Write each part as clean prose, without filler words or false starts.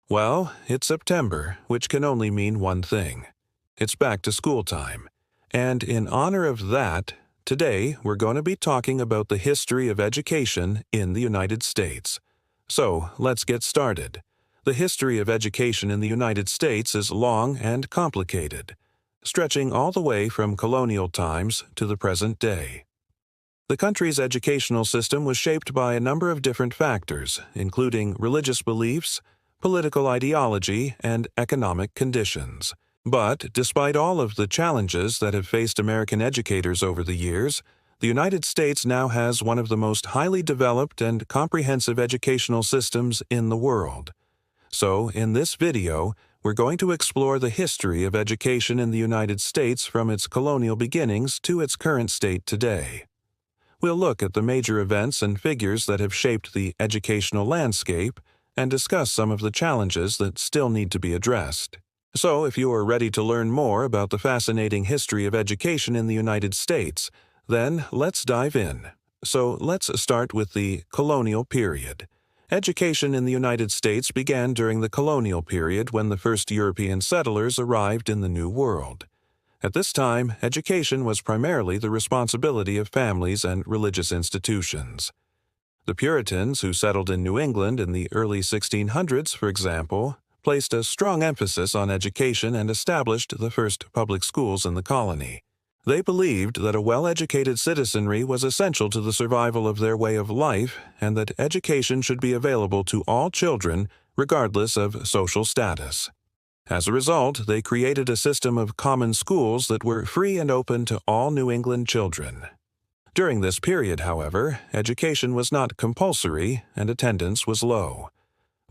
Well, it's September, which can only mean one thing. It's back to school time. And in honor of that, today we're going to be talking about the history of education in the United States. So, let's get started. The history of education in the United States is long and complicated, stretching all the way from colonial times to the present day. The country's educational system was shaped by a number of different factors, including religious beliefs, political ideology, and economic conditions. But despite all of the challenges that have faced American educators over the years, the United States now has one of the most highly developed and comprehensive educational systems in the world. So, in this video, we're going to explore the history of education in the United States from its colonial beginnings to its current state today. We'll look at the major events and figures that have shaped the educational landscape and discuss some of the challenges that still need to be addressed. So, if you are ready to learn more about the fascinating history of education in the United States, then let's dive in. So, let's start with the colonial period. Education in the United States began during the colonial period when the first European settlers arrived in the New World. At this time, education was primarily the responsibility of families and religious institutions. The Puritans, who settled in New England in the early 1600s, for example, placed a strong emphasis on education and established the first public schools in the colony. They believed that a well-educated citizenry was essential to the survival of their way of life and that education should be available to all children, regardless of social status. As a result, they created a system of common schools that were free and open to all New England children. During this period, however, education was not compulsory and attendance was low.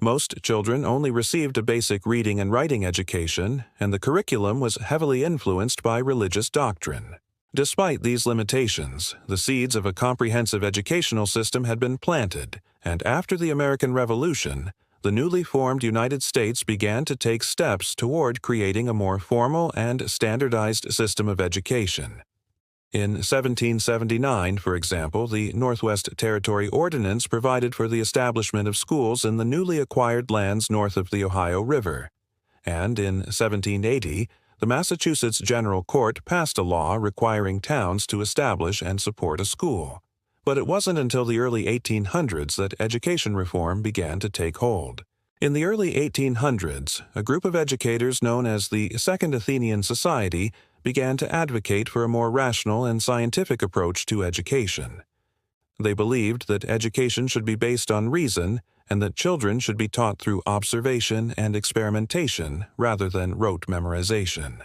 Most children only received a basic reading and writing education, and the curriculum was heavily influenced by religious doctrine. Despite these limitations, the seeds of a comprehensive educational system had been planted, and after the American Revolution, the newly formed United States began to take steps toward creating a more formal and standardized system of education. In 1779, for example, the Northwest Territory Ordinance provided for the establishment of schools in the newly acquired lands north of the Ohio River. And in 1780, the Massachusetts General Court passed a law requiring towns to establish and support a school. But it wasn't until the early 1800s that education reform began to take hold. In the early 1800s, a group of educators known as the Second Athenian Society began to advocate for a more rational and scientific approach to education. They believed that education should be based on reason and that children should be taught through observation and experimentation rather than rote memorization.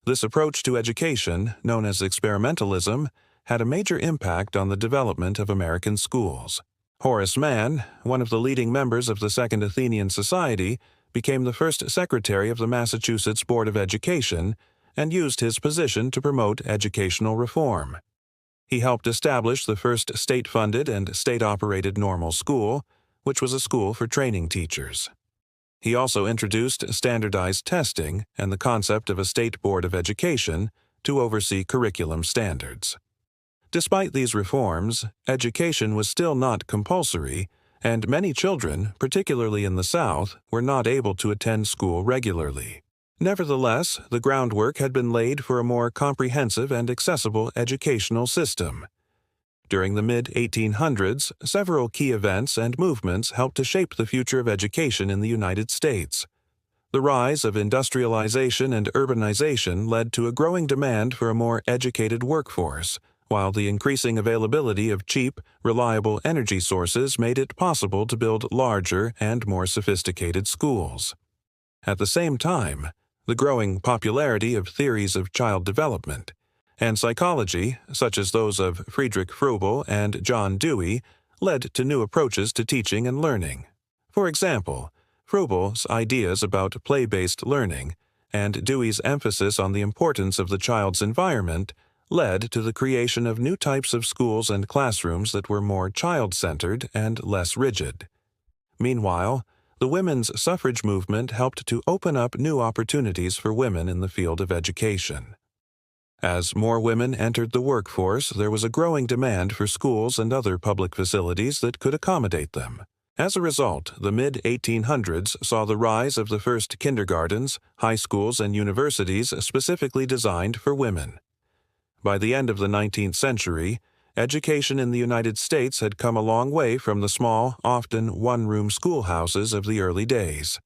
This approach to education, known as experimentalism, had a major impact on the development of American schools. Horace Mann, one of the leading members of the Second Athenian Society, became the first secretary of the Massachusetts Board of Education and used his position to promote educational reform. He helped establish the first state-funded and state-operated normal school, which was a school for training teachers. He also introduced standardized testing and the concept of a state board of education to oversee curriculum standards. Despite these reforms, education was still not compulsory, and many children, particularly in the South, were not able to attend school regularly. Nevertheless, the groundwork had been laid for a more comprehensive and accessible educational system. During the mid-1800s, several key events and movements helped to shape the future of education in the United States. The rise of industrialization and urbanization led to a growing demand for a more educated workforce, while the increasing availability of cheap, reliable energy sources made it possible to build larger and more sophisticated schools. At the same time, the growing popularity of theories of child development and psychology, such as those of Friedrich Froebel and John Dewey, led to new approaches to teaching and learning. For example, Froebel's ideas about play-based learning and Dewey's emphasis on the importance of the child's environment led to the creation of new types of schools and classrooms that were more child-centered and less rigid. Meanwhile, the women's suffrage movement helped to open up new opportunities for women in the field of education. As more women entered the workforce, there was a growing demand for schools and other public facilities that could accommodate them. As a result, the mid-1800s saw the rise of the first kindergartens, high schools, and universities specifically designed for women. By the end of the 19th century, education in the United States had come a long way from the small, often one-room schoolhouses of the early days.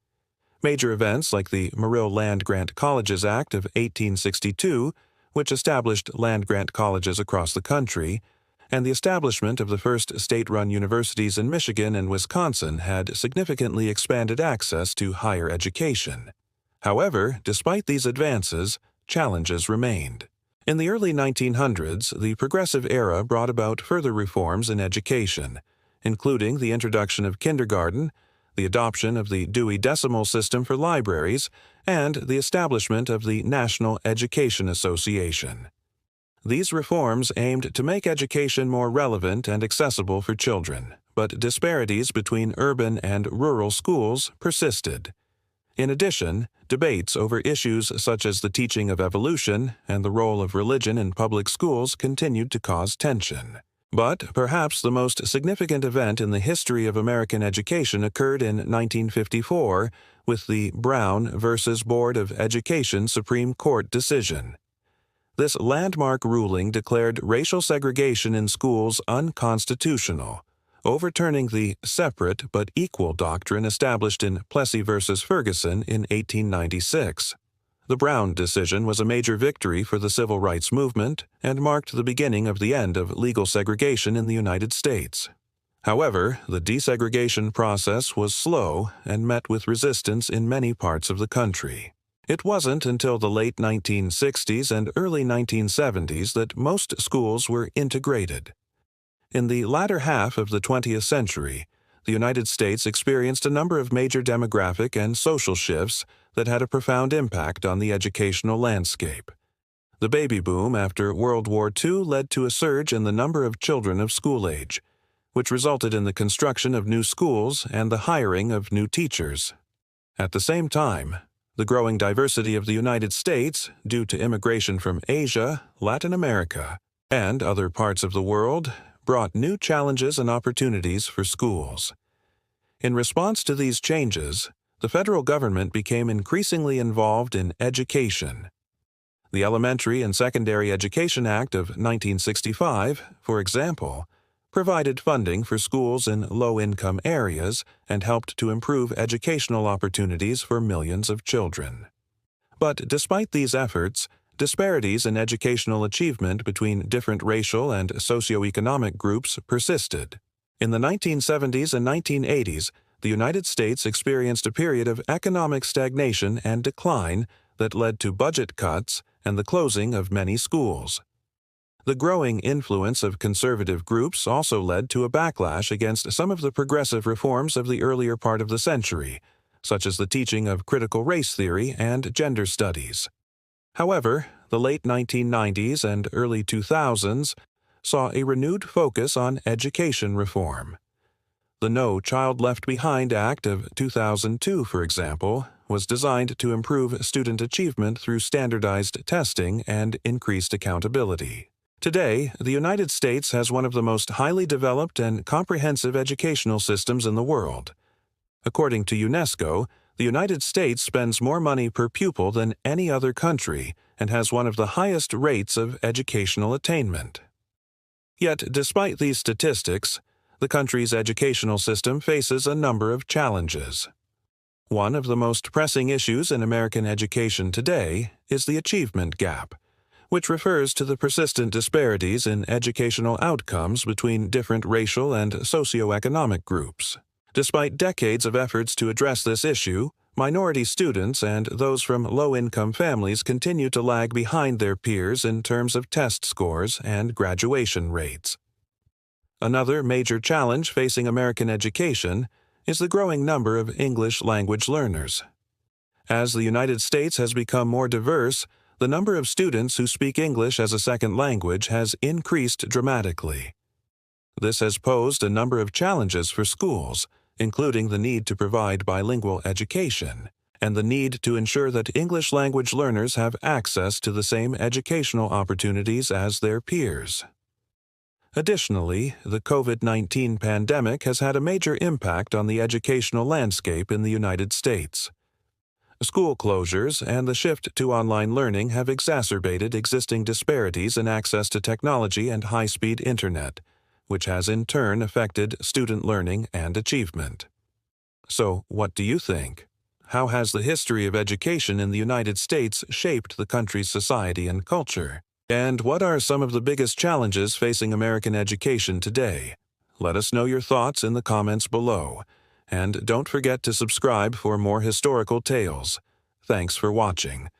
Major events like the Morrill Land-Grant Colleges Act of 1862, which established land-grant colleges across the country, and the establishment of the first state-run universities in Michigan and Wisconsin had significantly expanded access to higher education. However, despite these advances, challenges remained. In the early 1900s, the Progressive Era brought about further reforms in education, including the introduction of kindergarten, the adoption of the Dewey Decimal System for libraries, and the establishment of the National Education Association. These reforms aimed to make education more relevant and accessible for children, but disparities between urban and rural schools persisted. In addition, debates over issues such as the teaching of evolution and the role of religion in public schools continued to cause tension. But perhaps the most significant event in the history of American education occurred in 1954 with the Brown versus Board of Education Supreme Court decision. This landmark ruling declared racial segregation in schools unconstitutional, overturning the separate but equal doctrine established in Plessy v. Ferguson in 1896. The Brown decision was a major victory for the civil rights movement and marked the beginning of the end of legal segregation in the United States. However, the desegregation process was slow and met with resistance in many parts of the country. It wasn't until the late 1960s and early 1970s that most schools were integrated. In the latter half of the 20th century, the United States experienced a number of major demographic and social shifts that had a profound impact on the educational landscape. The baby boom after World War II led to a surge in the number of children of school age, which resulted in the construction of new schools and the hiring of new teachers. At the same time, the growing diversity of the United States, due to immigration from Asia, Latin America, and other parts of the world, brought new challenges and opportunities for schools. In response to these changes, the federal government became increasingly involved in education. The Elementary and Secondary Education Act of 1965, for example, provided funding for schools in low-income areas and helped to improve educational opportunities for millions of children. But despite these efforts, disparities in educational achievement between different racial and socioeconomic groups persisted. In the 1970s and 1980s, the United States experienced a period of economic stagnation and decline that led to budget cuts and the closing of many schools. The growing influence of conservative groups also led to a backlash against some of the progressive reforms of the earlier part of the century, such as the teaching of critical race theory and gender studies. However, the late 1990s and early 2000s saw a renewed focus on education reform. The No Child Left Behind Act of 2002, for example, was designed to improve student achievement through standardized testing and increased accountability. Today, the United States has one of the most highly developed and comprehensive educational systems in the world. According to UNESCO, the United States spends more money per pupil than any other country and has one of the highest rates of educational attainment. Yet, despite these statistics, the country's educational system faces a number of challenges. One of the most pressing issues in American education today is the achievement gap, which refers to the persistent disparities in educational outcomes between different racial and socioeconomic groups. Despite decades of efforts to address this issue, minority students and those from low-income families continue to lag behind their peers in terms of test scores and graduation rates. Another major challenge facing American education is the growing number of English language learners. As the United States has become more diverse, the number of students who speak English as a second language has increased dramatically. This has posed a number of challenges for schools, including the need to provide bilingual education and the need to ensure that English language learners have access to the same educational opportunities as their peers. Additionally, the COVID-19 pandemic has had a major impact on the educational landscape in the United States. School closures and the shift to online learning have exacerbated existing disparities in access to technology and high-speed internet, which has in turn affected student learning and achievement. So, what do you think? How has the history of education in the United States shaped the country's society and culture? And what are some of the biggest challenges facing American education today? Let us know your thoughts in the comments below. And don't forget to subscribe for more historical tales. Thanks for watching.